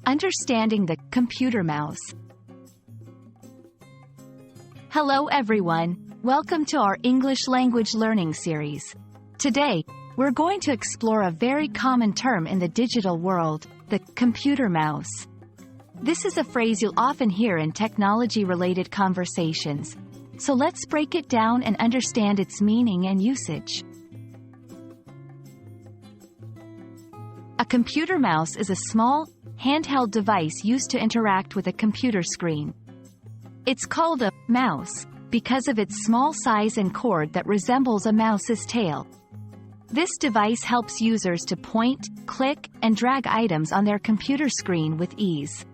Understanding the computer mouse. Hello everyone, welcome to our English language learning series. Today, we're going to explore a very common term in the digital world, the computer mouse. This is a phrase you'll often hear in technology-related conversations, so let's break it down and understand its meaning and usage. A computer mouse is a small, handheld device used to interact with a computer screen. It's called a mouse because of its small size and cord that resembles a mouse's tail. This device helps users to point, click, and drag items on their computer screen with ease.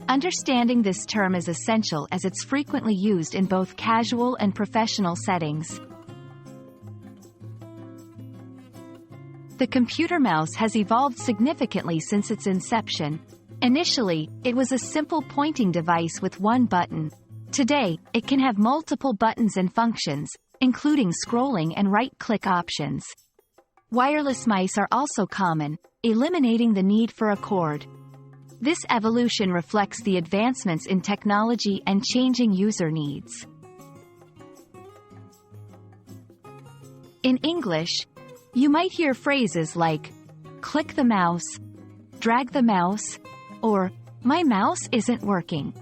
Understanding this term is essential as it's frequently used in both casual and professional settings. The computer mouse has evolved significantly since its inception. Initially, it was a simple pointing device with one button. Today, it can have multiple buttons and functions, including scrolling and right-click options. Wireless mice are also common, eliminating the need for a cord. This evolution reflects the advancements in technology and changing user needs. In English, you might hear phrases like, click the mouse, drag the mouse, or, my mouse isn't working.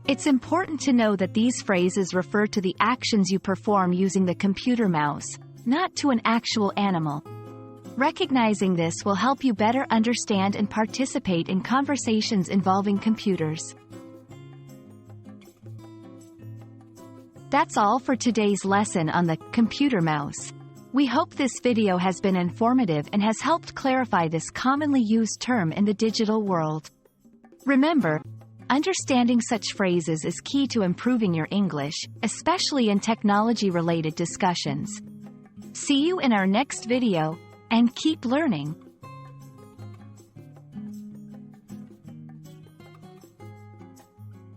It's important to know that these phrases refer to the actions you perform using the computer mouse, not to an actual animal. Recognizing this will help you better understand and participate in conversations involving computers. That's all for today's lesson on the computer mouse. We hope this video has been informative and has helped clarify this commonly used term in the digital world. Remember, understanding such phrases is key to improving your English, especially in technology-related discussions. See you in our next video, and keep learning.